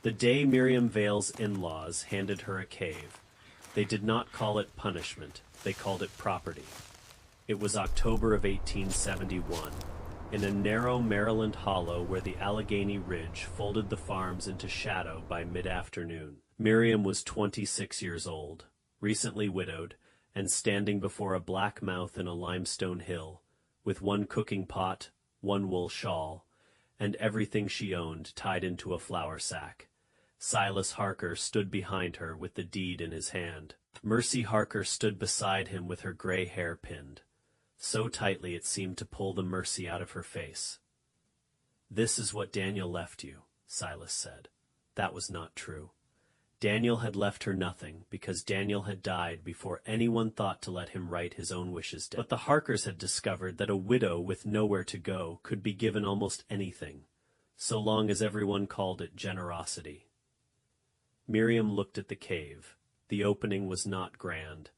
The day Miriam Vale's in-laws handed her a cave, they did not call it punishment, they called it property. It was October of 1871, in a narrow Maryland hollow where the Allegheny Ridge folded the farms into shadow by mid-afternoon. Miriam was 26 years old, recently widowed, and standing before a black mouth in a limestone hill, with one cooking pot, one wool shawl, and everything she owned tied into a flour sack. Silas Harker stood behind her with the deed in his hand. Mercy Harker stood beside him with her gray hair pinned, so tightly it seemed to pull the mercy out of her face. "This is what Daniel left you," Silas said. That was not true. Daniel had left her nothing, because Daniel had died before anyone thought to let him write his own wishes down. But the Harkers had discovered that a widow with nowhere to go could be given almost anything, so long as everyone called it generosity. Miriam looked at the cave. The opening was not grand.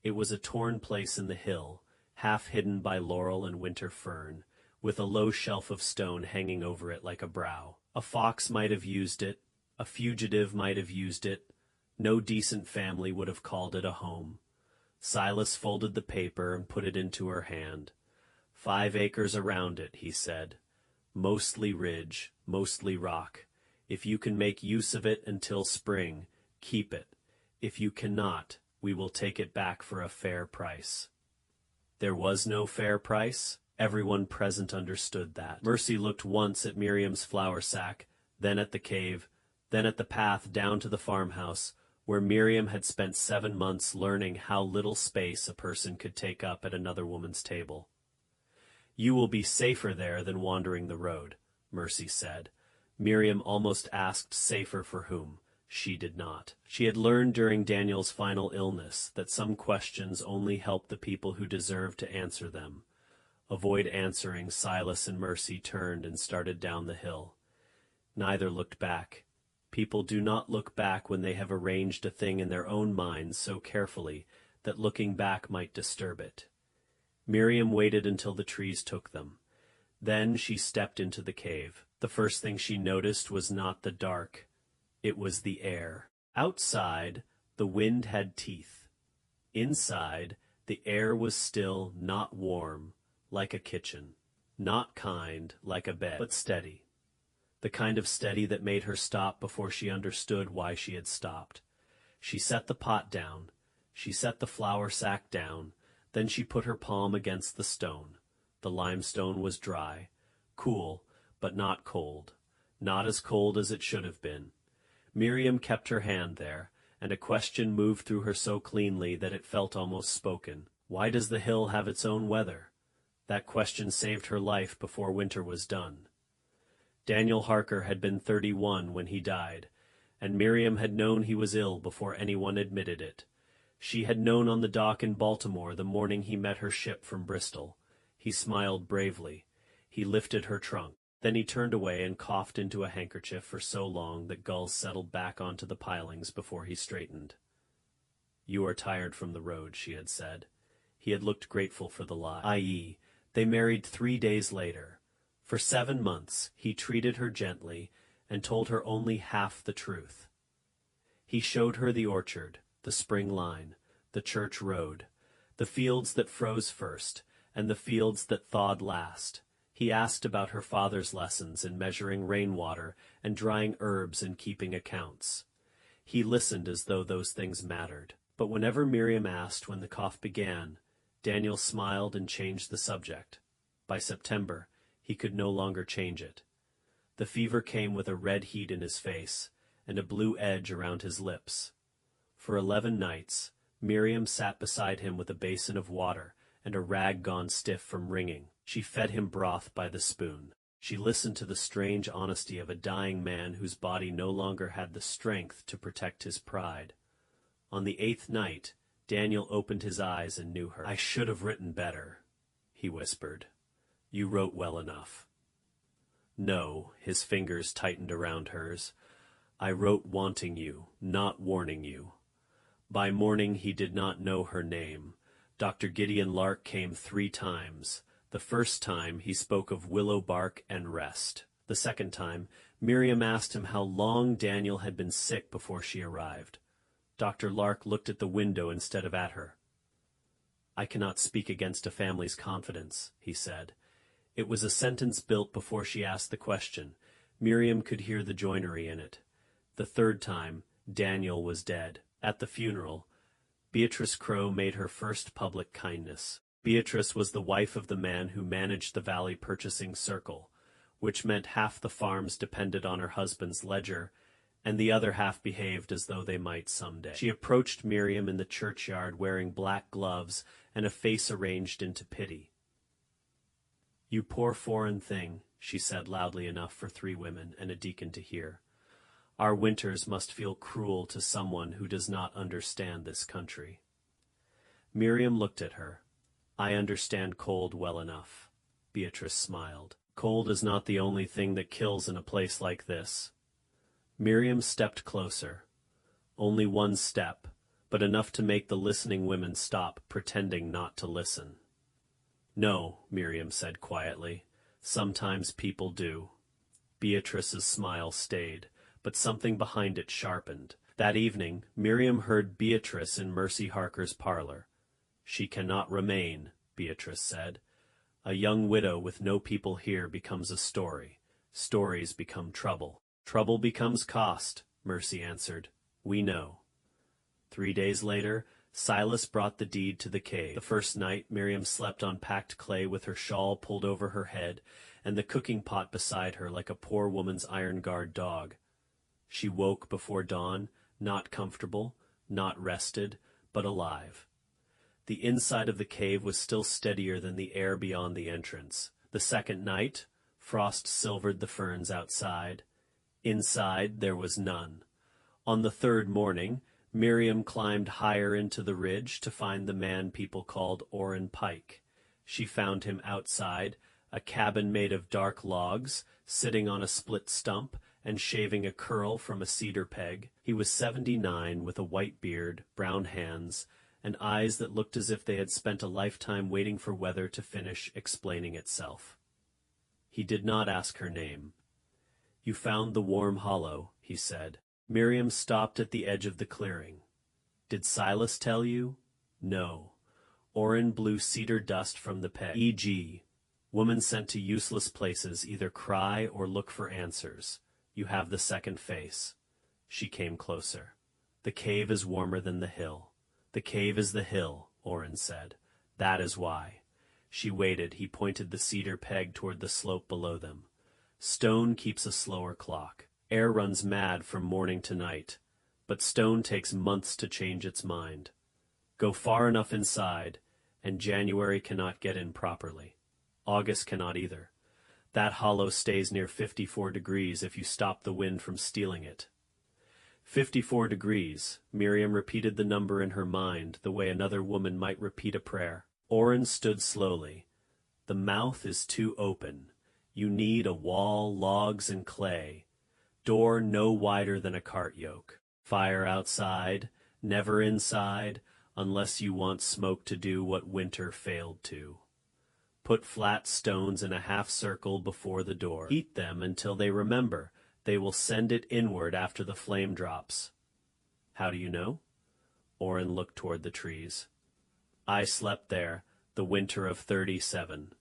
It was a torn place in the hill, half hidden by laurel and winter fern, with a low shelf of stone hanging over it like a brow. A fox might have used it, a fugitive might have used it, no decent family would have called it a home. Silas folded the paper and put it into her hand. 5 acres around it, he said. Mostly ridge, mostly rock. If you can make use of it until spring, keep it. If you cannot, we will take it back for a fair price. There was no fair price. Everyone present understood that. Mercy looked once at Miriam's flour sack, then at the cave, then at the path down to the farmhouse, where Miriam had spent 7 months learning how little space a person could take up at another woman's table. "You will be safer there than wandering the road," Mercy said. Miriam almost asked safer for whom. She did not. She had learned during Daniel's final illness that some questions only help the people who deserve to answer them. Avoid answering, Silas and Mercy turned and started down the hill. Neither looked back. People do not look back when they have arranged a thing in their own minds so carefully that looking back might disturb it. Miriam waited until the trees took them. Then she stepped into the cave. The first thing she noticed was not the dark. It was the air. Outside, the wind had teeth. Inside, the air was still, not warm, like a kitchen, not kind, like a bed, but steady. The kind of steady that made her stop before she understood why she had stopped. She set the pot down. She set the flour sack down. Then she put her palm against the stone. The limestone was dry, cool, but not cold. Not as cold as it should have been. Miriam kept her hand there, and a question moved through her so cleanly that it felt almost spoken. Why does the hill have its own weather? That question saved her life before winter was done. Daniel Harker had been 31 when he died, and Miriam had known he was ill before anyone admitted it. She had known on the dock in Baltimore the morning he met her ship from Bristol. He smiled bravely. He lifted her trunk. Then he turned away and coughed into a handkerchief for so long that gulls settled back onto the pilings before he straightened. "You are tired from the road," she had said. He had looked grateful for the lie. I.e., they married 3 days later. For 7 months, he treated her gently and told her only half the truth. He showed her the orchard, the spring line, the church road, the fields that froze first, and the fields that thawed last. He asked about her father's lessons in measuring rainwater and drying herbs and keeping accounts. He listened as though those things mattered. But whenever Miriam asked when the cough began, Daniel smiled and changed the subject. By September, he could no longer change it. The fever came with a red heat in his face and a blue edge around his lips. For 11 nights, Miriam sat beside him with a basin of water and a rag gone stiff from wringing. She fed him broth by the spoon. She listened to the strange honesty of a dying man whose body no longer had the strength to protect his pride. On the 8th night, Daniel opened his eyes and knew her. "I should have written better," he whispered. "You wrote well enough." "No," his fingers tightened around hers. "I wrote wanting you, not warning you." By morning he did not know her name. Dr. Gideon Lark came 3 times. The first time he spoke of willow bark and rest. The second time, Miriam asked him how long Daniel had been sick before she arrived. Dr. Lark looked at the window instead of at her. "I cannot speak against a family's confidence," he said. It was a sentence built before she asked the question. Miriam could hear the joinery in it. The third time, Daniel was dead. At the funeral, Beatrice Crowe made her first public kindness. Beatrice was the wife of the man who managed the Valley Purchasing Circle, which meant half the farms depended on her husband's ledger, and the other half behaved as though they might someday. She approached Miriam in the churchyard wearing black gloves and a face arranged into pity. "You poor foreign thing," she said loudly enough for 3 women and a deacon to hear. "Our winters must feel cruel to someone who does not understand this country." Miriam looked at her. "I understand cold well enough." Beatrice smiled. "Cold is not the only thing that kills in a place like this." Miriam stepped closer. Only one step, but enough to make the listening women stop pretending not to listen. "No," Miriam said quietly. "Sometimes people do." Beatrice's smile stayed, but something behind it sharpened. That evening, Miriam heard Beatrice in Mercy Harker's parlor. "She cannot remain," Beatrice said. "A young widow with no people here becomes a story. Stories become trouble. Trouble becomes cost," Mercy answered. "We know." 3 days later, Silas brought the deed to the cave. The first night, Miriam slept on packed clay with her shawl pulled over her head and the cooking pot beside her like a poor woman's iron-guard dog. She woke before dawn, not comfortable, not rested, but alive. The inside of the cave was still steadier than the air beyond the entrance. The second night, frost silvered the ferns outside. Inside, there was none. On the third morning, Miriam climbed higher into the ridge to find the man people called Orrin Pike. She found him outside, a cabin made of dark logs, sitting on a split stump and shaving a curl from a cedar peg. He was 79, with a white beard, brown hands, and eyes that looked as if they had spent a lifetime waiting for weather to finish explaining itself. He did not ask her name. "You found the warm hollow," he said. Miriam stopped at the edge of the clearing. "Did Silas tell you?" "No." Orrin blew cedar dust from the peg. E.g., woman sent to useless places either cry or look for answers. You have the second face. She came closer. "The cave is warmer than the hill." "The cave is the hill," Orrin said. "That is why." She waited. He pointed the cedar peg toward the slope below them. "Stone keeps a slower clock. Air runs mad from morning to night, but stone takes months to change its mind. Go far enough inside, and January cannot get in properly. August cannot either. That hollow stays near 54 degrees if you stop the wind from stealing it." 54 degrees. Miriam repeated the number in her mind the way another woman might repeat a prayer. Orrin stood slowly. "The mouth is too open. You need a wall, logs, and clay. Door no wider than a cart yoke. Fire outside, never inside, unless you want smoke to do what winter failed to. Put flat stones in a half circle before the door. Heat them until they remember. They will send it inward after the flame drops." "How do you know?" Orrin looked toward the trees. "I slept there, the winter of 37.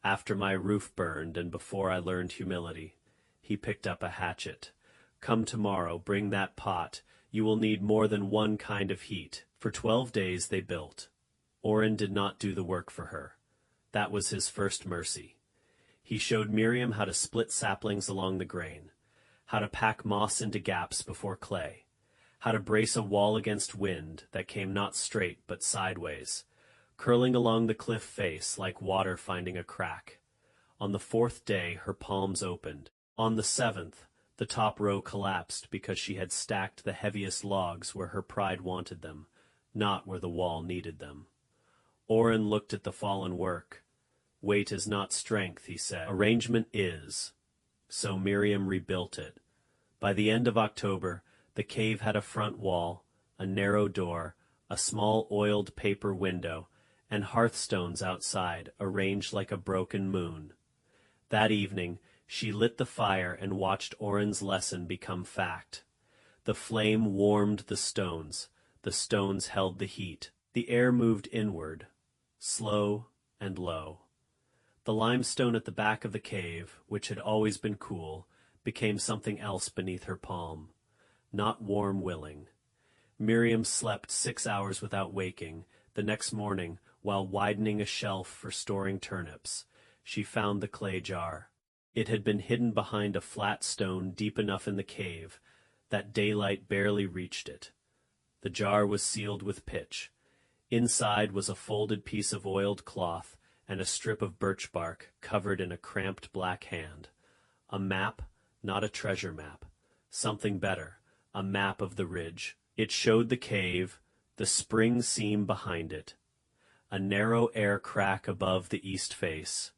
After my roof burned and before I learned humility." He picked up a hatchet. "Come tomorrow, bring that pot. You will need more than one kind of heat." For 12 days they built. Orrin did not do the work for her. That was his first mercy. He showed Miriam how to split saplings along the grain, how to pack moss into gaps before clay, how to brace a wall against wind that came not straight but sideways, curling along the cliff face like water finding a crack. On the 4th day her palms opened. On the 7th, the top row collapsed because she had stacked the heaviest logs where her pride wanted them, not where the wall needed them. Orrin looked at the fallen work. "Weight is not strength," he said. "Arrangement is." So Miriam rebuilt it. By the end of October, the cave had a front wall, a narrow door, a small oiled paper window, and hearthstones outside, arranged like a broken moon. That evening, She lit the fire and watched Orrin's lesson become fact. The flame warmed the stones held the heat. The air moved inward, slow and low. The limestone at the back of the cave, which had always been cool, became something else beneath her palm. Not warm, willing. Miriam slept 6 hours without waking. The next morning, while widening a shelf for storing turnips, she found the clay jar. It had been hidden behind a flat stone deep enough in the cave that daylight barely reached it. The jar was sealed with pitch. Inside was a folded piece of oiled cloth and a strip of birch bark covered in a cramped black hand. A map, not a treasure map. Something better, a map of the ridge. It showed the cave, the spring seam behind it, a narrow air crack above the east face,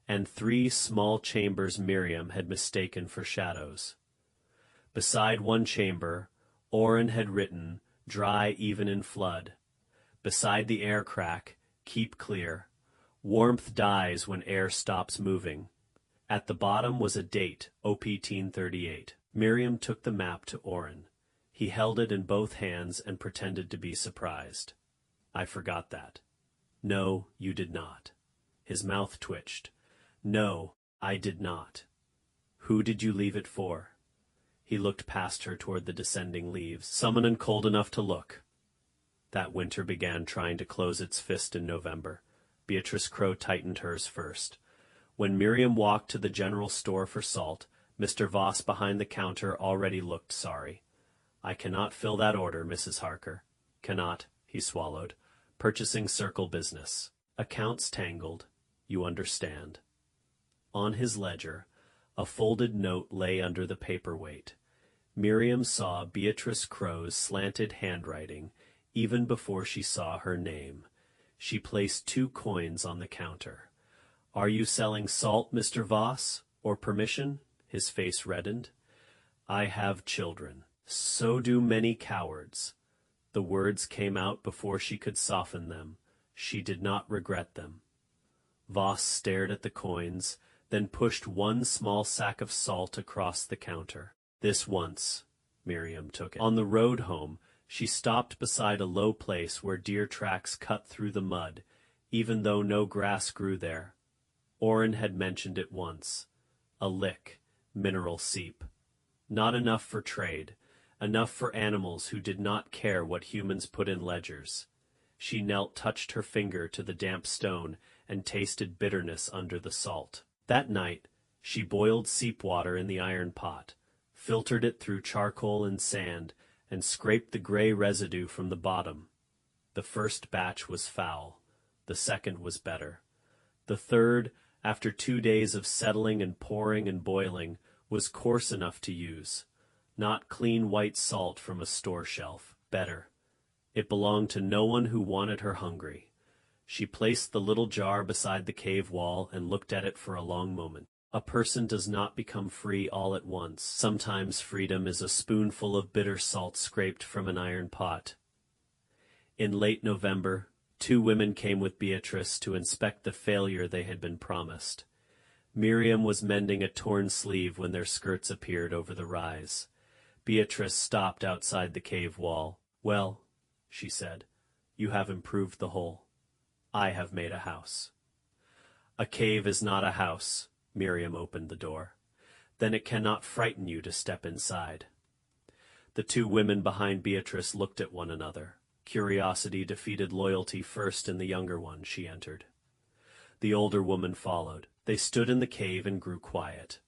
and 3 small chambers Miriam had mistaken for shadows. Beside one chamber, Orrin had written, "Dry even in flood." Beside the air crack, "Keep clear. Warmth dies when air stops moving." At the bottom was a date, OP-38. Miriam took the map to Orrin. He held it in both hands and pretended to be surprised. "I forgot that." "No, you did not." His mouth twitched. "No, I did not." "Who did you leave it for?" He looked past her toward the descending leaves. "Someone cold enough to look." That winter began trying to close its fist in November. Beatrice Crowe tightened hers first. When Miriam walked to the general store for salt, Mr. Voss behind the counter already looked sorry. "I cannot fill that order, Mrs. Harker." "Cannot," he swallowed. "Purchasing circle business. Accounts tangled. You understand." On his ledger, a folded note lay under the paperweight. Miriam saw Beatrice Crowe's slanted handwriting even before she saw her name. She placed 2 coins on the counter. "Are you selling salt, Mr. Voss, or permission?" His face reddened. "I have children. So do many cowards." The words came out before she could soften them. She did not regret them. Voss stared at the coins, then pushed 1 small sack of salt across the counter. "This once." Miriam took it. On the road home, she stopped beside a low place where deer tracks cut through the mud, even though no grass grew there. Orrin had mentioned it once. A lick, mineral seep. Not enough for trade, enough for animals who did not care what humans put in ledgers. She knelt, touched her finger to the damp stone, and tasted bitterness under the salt. That night, she boiled seep water in the iron pot, filtered it through charcoal and sand, and scraped the gray residue from the bottom. The first batch was foul. The second was better. The third, after 2 days of settling and pouring and boiling, was coarse enough to use. Not clean white salt from a store shelf. Better. It belonged to no one who wanted her hungry. She placed the little jar beside the cave wall and looked at it for a long moment. A person does not become free all at once. Sometimes freedom is a spoonful of bitter salt scraped from an iron pot. In late November, 2 women came with Beatrice to inspect the failure they had been promised. Miriam was mending a torn sleeve when their skirts appeared over the rise. Beatrice stopped outside the cave wall. "Well," she said, "you have improved the hole. I have made a house." "A cave is not a house." Miriam opened the door. "Then it cannot frighten you to step inside." The 2 women behind Beatrice looked at one another. Curiosity defeated loyalty first in the younger one. She entered. The older woman followed. They stood in the cave and grew quiet.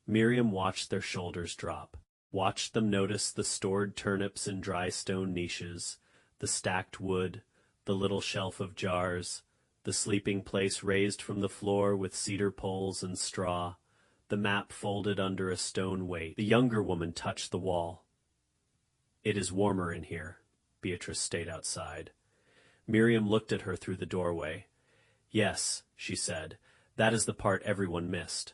Miriam watched their shoulders drop, watched them notice the stored turnips in dry stone niches, the stacked wood, the little shelf of jars, the sleeping place raised from the floor with cedar poles and straw, the map folded under a stone weight. The younger woman touched the wall. "It is warmer in here." Beatrice stayed outside. Miriam looked at her through the doorway. "Yes," she said, "that is the part everyone missed."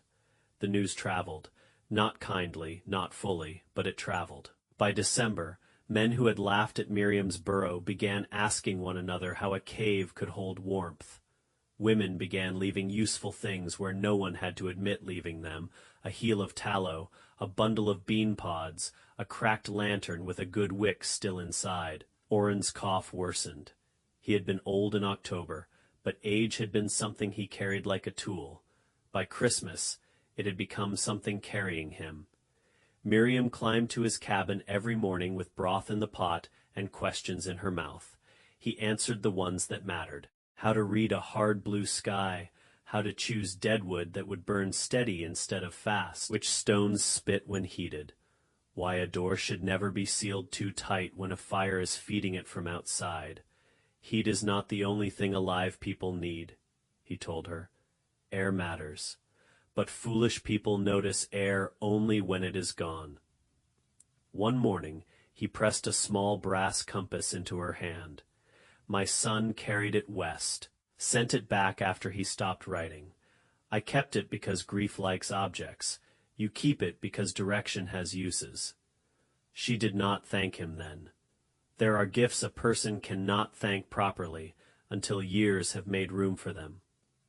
The news traveled. Not kindly, not fully, but it traveled. By December, men who had laughed at Miriam's burrow began asking one another how a cave could hold warmth. Women began leaving useful things where no one had to admit leaving them: a heel of tallow, a bundle of bean pods, a cracked lantern with a good wick still inside. Orrin's cough worsened. He had been old in October, but age had been something he carried like a tool. By Christmas, it had become something carrying him. Miriam climbed to his cabin every morning with broth in the pot and questions in her mouth. He answered the ones that mattered: how to read a hard blue sky, how to choose deadwood that would burn steady instead of fast, which stones spit when heated, why a door should never be sealed too tight when a fire is feeding it from outside. Heat is not the only thing alive people need, he told her. Air matters, but foolish people notice air only when it is gone. One morning, he pressed a small brass compass into her hand. My son carried it west, sent it back after he stopped writing. I kept it because grief likes objects. You keep it because direction has uses. She did not thank him then. There are gifts a person cannot thank properly until years have made room for them.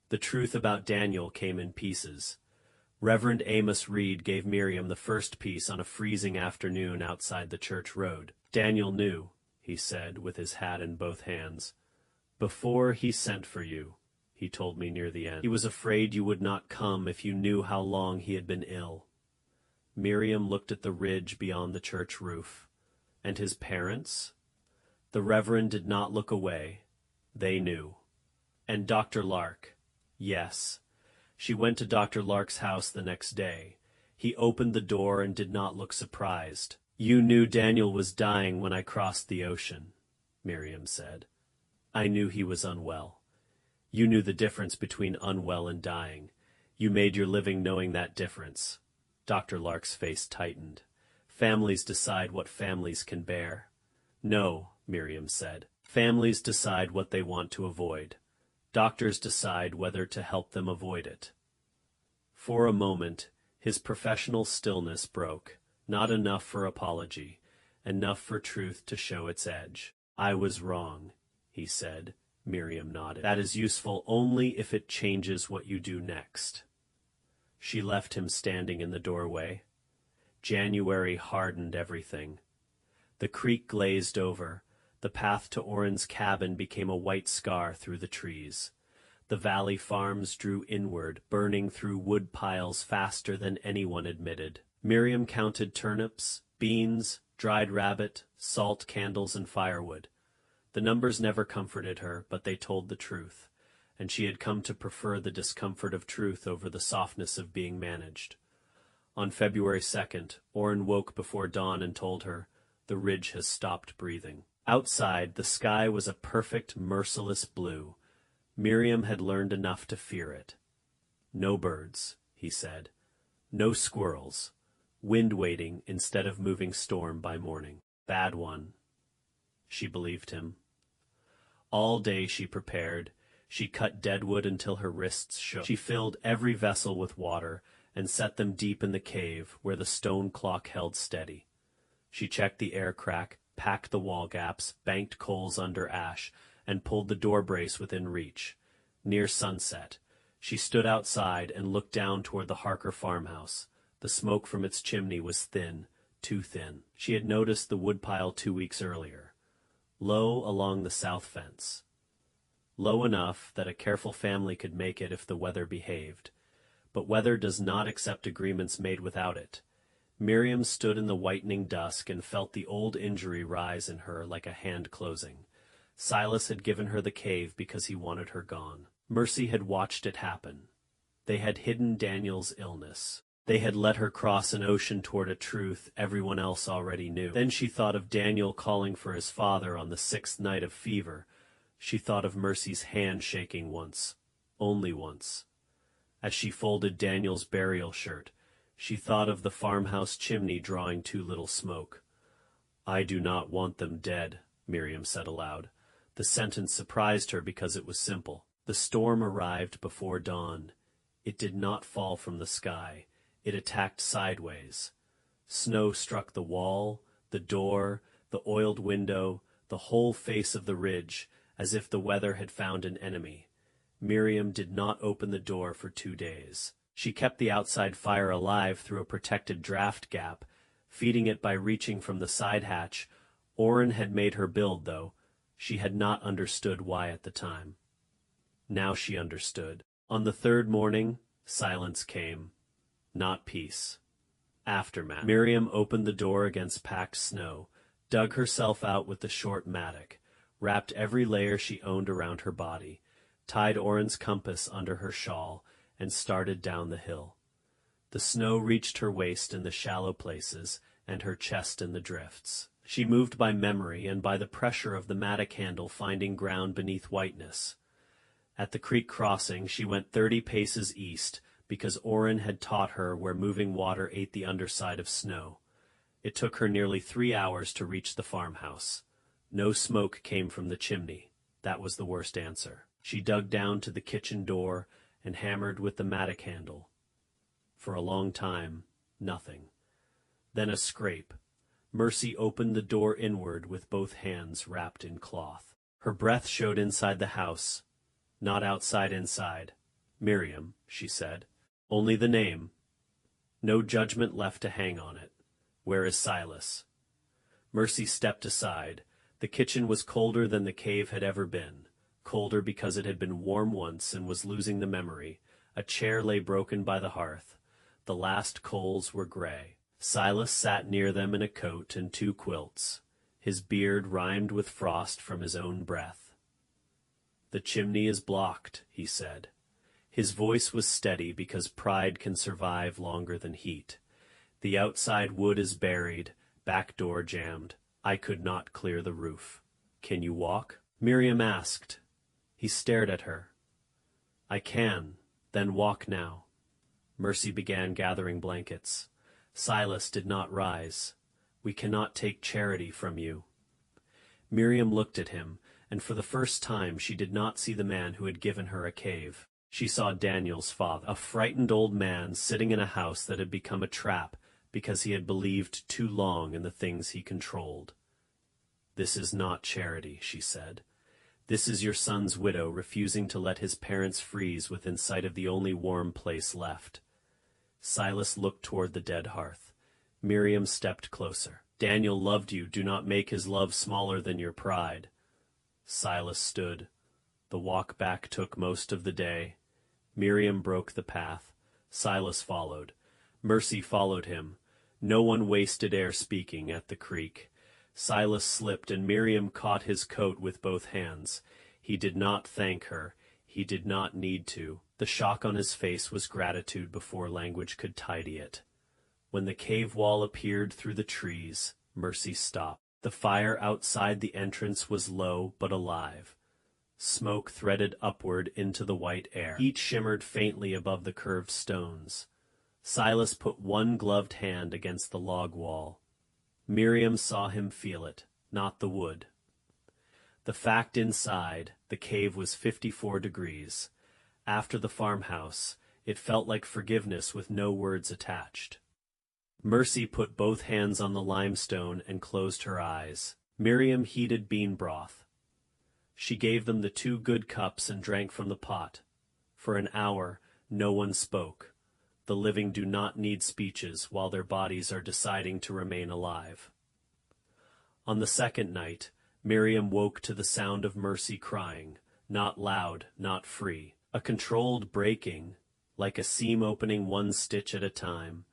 The truth about Daniel came in pieces. Reverend Amos Reed gave Miriam the first piece on a freezing afternoon outside the church road. Daniel knew, he said, with his hat in both hands. Before he sent for you, he told me near the end. He was afraid you would not come if you knew how long he had been ill. Miriam looked at the ridge beyond the church roof. And his parents? The Reverend did not look away. They knew. And Dr. Lark? Yes. She went to Dr. Lark's house the next day. He opened the door and did not look surprised. You knew Daniel was dying when I crossed the ocean, Miriam said. I knew he was unwell. You knew the difference between unwell and dying. You made your living knowing that difference. Dr. Lark's face tightened. Families decide what families can bear. No, Miriam said. Families decide what they want to avoid. Doctors decide whether to help them avoid it. For a moment, his professional stillness broke. Not enough for apology, enough for truth to show its edge. I was wrong, he said. Miriam nodded. That is useful only if it changes what you do next. She left him standing in the doorway. January hardened everything. The creek glazed over. The path to Orrin's cabin became a white scar through the trees. The valley farms drew inward, burning through wood piles faster than anyone admitted. Miriam counted turnips, beans, dried rabbit, salt candles, and firewood. The numbers never comforted her, but they told the truth, and she had come to prefer the discomfort of truth over the softness of being managed. On February 2nd, Orrin woke before dawn and told her, the ridge has stopped breathing. Outside, the sky was a perfect, merciless blue. Miriam had learned enough to fear it. No birds, he said. No squirrels. Wind waiting instead of moving storm by morning. Bad one. She believed him. All day she prepared. She cut deadwood until her wrists shook. She filled every vessel with water and set them deep in the cave where the stone clock held steady. She checked the air crack, packed the wall gaps, banked coals under ash, and pulled the door brace within reach. Near sunset, she stood outside and looked down toward the Harker farmhouse. The smoke from its chimney was thin, too thin. She had noticed the woodpile 2 weeks earlier, low along the south fence. Low enough that a careful family could make it if the weather behaved. But weather does not accept agreements made without it. Miriam stood in the whitening dusk and felt the old injury rise in her like a hand closing. Silas had given her the cave because he wanted her gone. Mercy had watched it happen. They had hidden Daniel's illness. They had let her cross an ocean toward a truth everyone else already knew. Then she thought of Daniel calling for his father on the 6th night of fever. She thought of Mercy's hand shaking once, only once. As she folded Daniel's burial shirt, she thought of the farmhouse chimney drawing too little smoke. I do not want them dead, Miriam said aloud. The sentence surprised her because it was simple. The storm arrived before dawn. It did not fall from the sky. It attacked sideways. Snow struck the wall, the door, the oiled window, the whole face of the ridge, as if the weather had found an enemy. Miriam did not open the door for 2 days. She kept the outside fire alive through a protected draft gap, feeding it by reaching from the side hatch. Orrin had made her build, though. She had not understood why at the time. Now she understood. On the third morning, silence came. Not peace. Aftermath. Miriam opened the door against packed snow, dug herself out with the short mattock, wrapped every layer she owned around her body, tied Orrin's compass under her shawl, and started down the hill. The snow reached her waist in the shallow places, and her chest in the drifts. She moved by memory and by the pressure of the mattock handle finding ground beneath whiteness. At the creek crossing she went 30 paces east, because Orrin had taught her where moving water ate the underside of snow. It took her nearly 3 hours to reach the farmhouse. No smoke came from the chimney. That was the worst answer. She dug down to the kitchen door and hammered with the mattock handle. For a long time, nothing. Then a scrape. Mercy opened the door inward with both hands wrapped in cloth. Her breath showed inside the house, not outside inside. "Miriam," she said. "Only the name. No judgment left to hang on it. Where is Silas?" Mercy stepped aside. The kitchen was colder than the cave had ever been. Colder because it had been warm once and was losing the memory. A chair lay broken by the hearth. The last coals were gray. Silas sat near them in a coat and 2 quilts. His beard rhymed with frost from his own breath. "The chimney is blocked," he said. His voice was steady because pride can survive longer than heat. "The outside wood is buried, back door jammed. I could not clear the roof. Can you walk?" Miriam asked. He stared at her. "I can, then walk now." Mercy began gathering blankets. Silas did not rise. "We cannot take charity from you." Miriam looked at him, and for the first time she did not see the man who had given her a cave. She saw Daniel's father, a frightened old man sitting in a house that had become a trap because he had believed too long in the things he controlled. "This is not charity," she said. "This is your son's widow refusing to let his parents freeze within sight of the only warm place left." Silas looked toward the dead hearth. Miriam stepped closer. "Daniel loved you. Do not make his love smaller than your pride." Silas stood. The walk back took most of the day. Miriam broke the path. Silas followed. Mercy followed him. No one wasted air speaking at the creek. Silas slipped and Miriam caught his coat with both hands. He did not thank her. He did not need to. The shock on his face was gratitude before language could tidy it. When the cave wall appeared through the trees, Mercy stopped. The fire outside the entrance was low but alive. Smoke threaded upward into the white air. Heat shimmered faintly above the curved stones. Silas put one gloved hand against the log wall. Miriam saw him feel it, not the wood. The fact inside, the cave was 54 degrees. After the farmhouse, it felt like forgiveness with no words attached. Mercy put both hands on the limestone and closed her eyes. Miriam heated bean broth. She gave them the 2 good cups and drank from the pot. For an hour, no one spoke. The living do not need speeches while their bodies are deciding to remain alive. On the second night, Miriam woke to the sound of Mercy crying, not loud, not free. A controlled breaking, like a seam opening 1 stitch at a time.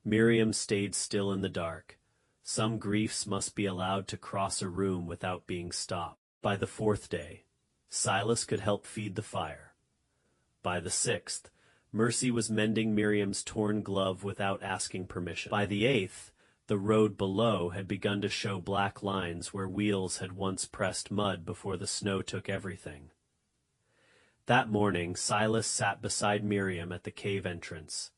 Miriam stayed still in the dark. Some griefs must be allowed to cross a room without being stopped. By the 4th day, Silas could help feed the fire. By the 6th, Mercy was mending Miriam's torn glove without asking permission. By the 8th, the road below had begun to show black lines where wheels had once pressed mud before the snow took everything. That morning, Silas sat beside Miriam at the cave entrance.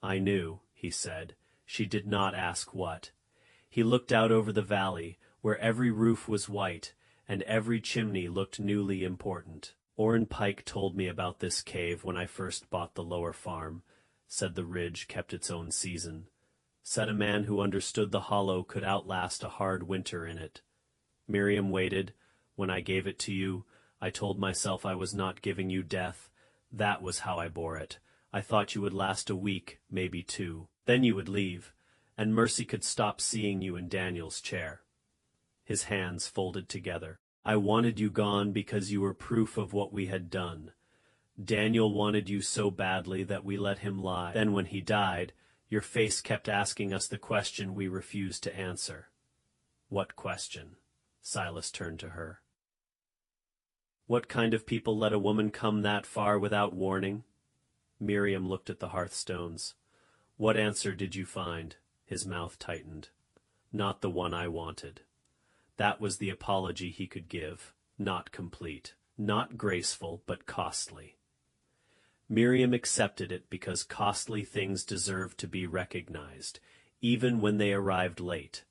"I knew," he said. She did not ask what. He looked out over the valley, where every roof was white, and every chimney looked newly important. "Orrin Pike told me about this cave when I first bought the lower farm," said the ridge kept its own season. Said a man who understood the hollow could outlast a hard winter in it. Miriam waited. "When I gave it to you, I told myself I was not giving you death. That was how I bore it. I thought you would last a week, maybe 2. Then you would leave, and Mercy could stop seeing you in Daniel's chair. His hands folded together. I wanted you gone because you were proof of what we had done. Daniel wanted you so badly that we let him lie. Then when he died, your face kept asking us the question we refused to answer. What question? Silas turned to her. What kind of people let a woman come that far without warning? Miriam looked at the hearthstones. What answer did you find? His mouth tightened. Not the one I wanted. That was the apology he could give, not complete, not graceful, but costly. Miriam accepted it because costly things deserved to be recognized, even when they arrived late.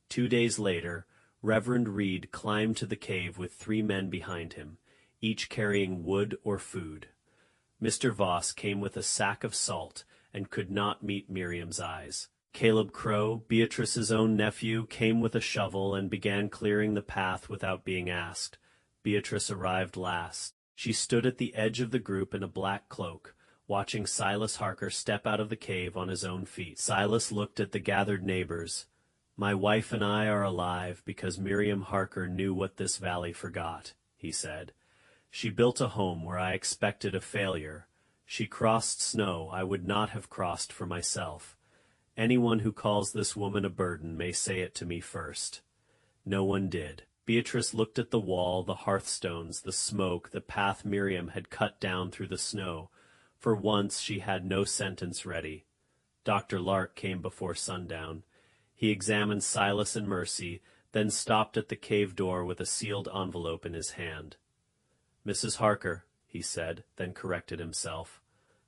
2 days later, Reverend Reed climbed to the cave with 3 men behind him, each carrying wood or food. Mr. Voss came with a sack of salt and could not meet Miriam's eyes. Caleb Crow, Beatrice's own nephew, came with a shovel and began clearing the path without being asked. Beatrice arrived last. She stood at the edge of the group in a black cloak, watching Silas Harker step out of the cave on his own feet. Silas looked at the gathered neighbors. My wife and I are alive because Miriam Harker knew what this valley forgot, he said. She built a home where I expected a failure. She crossed snow I would not have crossed for myself. Anyone who calls this woman a burden may say it to me first. No one did. Beatrice looked at the wall, the hearthstones, the smoke, the path Miriam had cut down through the snow. For once she had no sentence ready. Dr. Lark came before sundown. He examined Silas and Mercy, then stopped at the cave door with a sealed envelope in his hand. Mrs. Harker, he said, then corrected himself.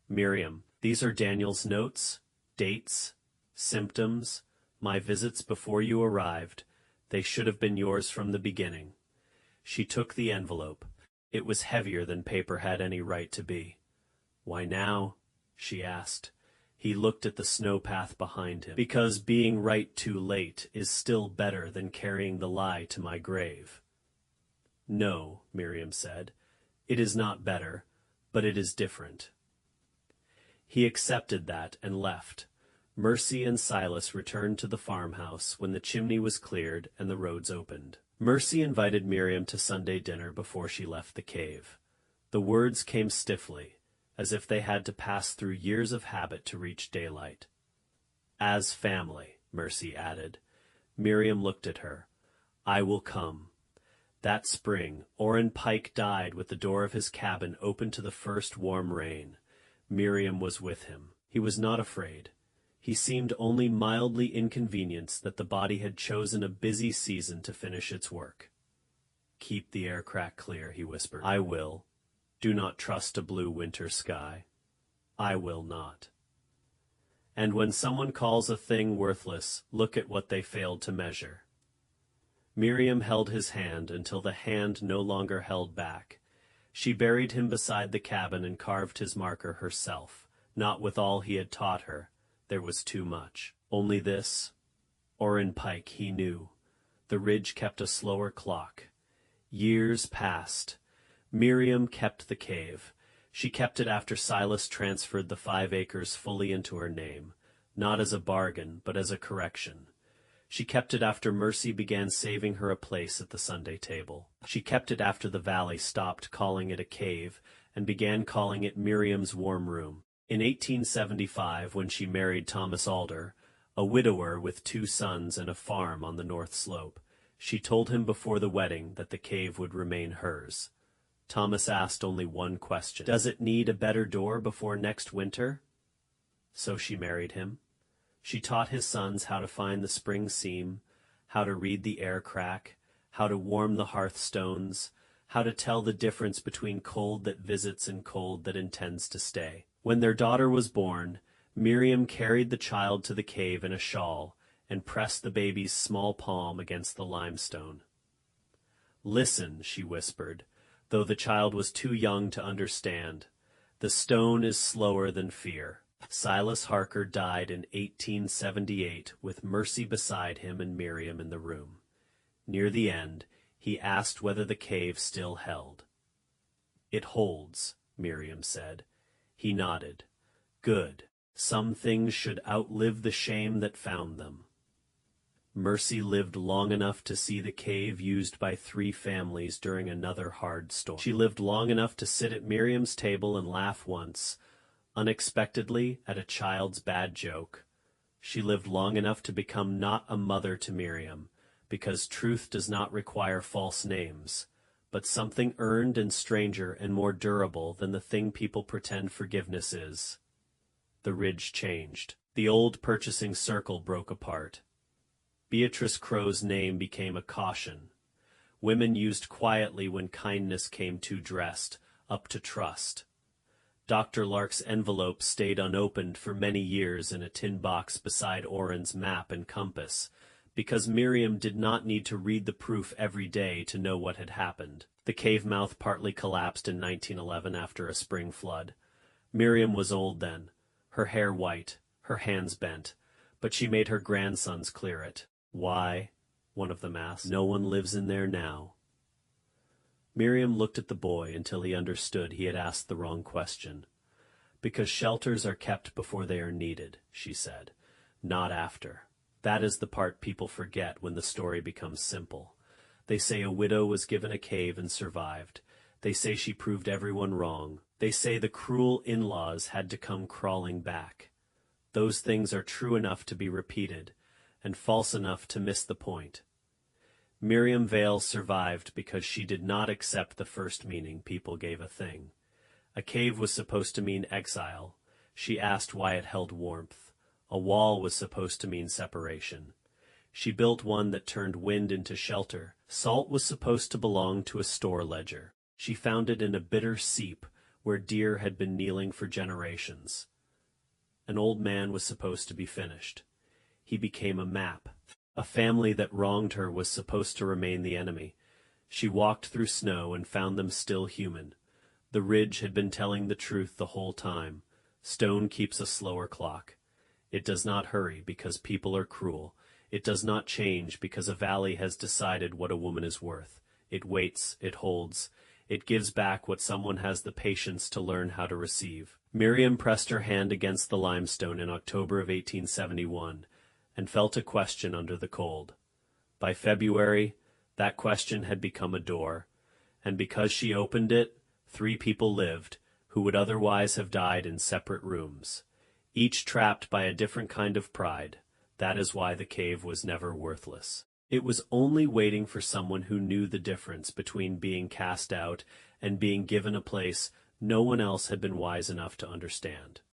Miriam, these are Daniel's notes, dates, symptoms, my visits before you arrived. They should have been yours from the beginning. She took the envelope. It was heavier than paper had any right to be. Why now? She asked. He looked at the snowpath behind him. Because being right too late is still better than carrying the lie to my grave. No, Miriam said. It is not better, but it is different. He accepted that and left. Mercy and Silas returned to the farmhouse when the chimney was cleared and the roads opened. Mercy invited Miriam to Sunday dinner before she left the cave. The words came stiffly, as if they had to pass through years of habit to reach daylight. As family, Mercy added. Miriam looked at her. I will come. That spring, Orrin Pike died with the door of his cabin open to the first warm rain. Miriam was with him. He was not afraid. He seemed only mildly inconvenienced that the body had chosen a busy season to finish its work. Keep the air crack clear, he whispered. I will. Do not trust a blue winter sky. I will not. And when someone calls a thing worthless, look at what they failed to measure. Miriam held his hand until the hand no longer held back. She buried him beside the cabin and carved his marker herself, not with all he had taught her. There was too much. Only this. Orrin Pike, he knew. The ridge kept a slower clock. Years passed. Miriam kept the cave. She kept it after Silas transferred the 5 acres fully into her name, not as a bargain, but as a correction. She kept it after Mercy began saving her a place at the Sunday table. She kept it after the valley stopped calling it a cave and began calling it Miriam's warm room. In 1875, when she married Thomas Alder, a widower with 2 sons and a farm on the North Slope, she told him before the wedding that the cave would remain hers. Thomas asked only one question. Does it need a better door before next winter? So she married him. She taught his sons how to find the spring seam, how to read the air crack, how to warm the hearthstones, how to tell the difference between cold that visits and cold that intends to stay. When their daughter was born, Miriam carried the child to the cave in a shawl and pressed the baby's small palm against the limestone. Listen, she whispered, though the child was too young to understand. The stone is slower than fear. Silas Harker died in 1878 with Mercy beside him and Miriam in the room. Near the end, he asked whether the cave still held. It holds, Miriam said. He nodded. Good. Some things should outlive the shame that found them. Mercy lived long enough to see the cave used by 3 families during another hard storm. She lived long enough to sit at Miriam's table and laugh once, unexpectedly, at a child's bad joke. She lived long enough to become not a mother to Miriam, because truth does not require false names, but something earned and stranger and more durable than the thing people pretend forgiveness is. The ridge changed. The old purchasing circle broke apart. Beatrice Crow's name became a caution. Women used quietly when kindness came too dressed, up to trust. Dr. Lark's envelope stayed unopened for many years in a tin box beside Orrin's map and compass, because Miriam did not need to read the proof every day to know what had happened. The cave mouth partly collapsed in 1911 after a spring flood. Miriam was old then, her hair white, her hands bent, but she made her grandsons clear it. Why? One of them asked. No one lives in there now. Miriam looked at the boy until he understood he had asked the wrong question. Because shelters are kept before they are needed, she said, not after. That is the part people forget when the story becomes simple. They say a widow was given a cave and survived. They say she proved everyone wrong. They say the cruel in-laws had to come crawling back. Those things are true enough to be repeated, and false enough to miss the point. Miriam Vale survived because she did not accept the first meaning people gave a thing. A cave was supposed to mean exile. She asked why it held warmth. A wall was supposed to mean separation. She built one that turned wind into shelter. Salt was supposed to belong to a store ledger. She found it in a bitter seep where deer had been kneeling for generations. An old man was supposed to be finished. He became a map. A family that wronged her was supposed to remain the enemy. She walked through snow and found them still human. The ridge had been telling the truth the whole time. Stone keeps a slower clock. It does not hurry because people are cruel. It does not change because a valley has decided what a woman is worth. It waits, it holds. It gives back what someone has the patience to learn how to receive. Miriam pressed her hand against the limestone in October of 1871 and felt a question under the cold. By February, that question had become a door, and because she opened it, 3 people lived who would otherwise have died in separate rooms, each trapped by a different kind of pride. That is why the cave was never worthless. It was only waiting for someone who knew the difference between being cast out and being given a place no one else had been wise enough to understand.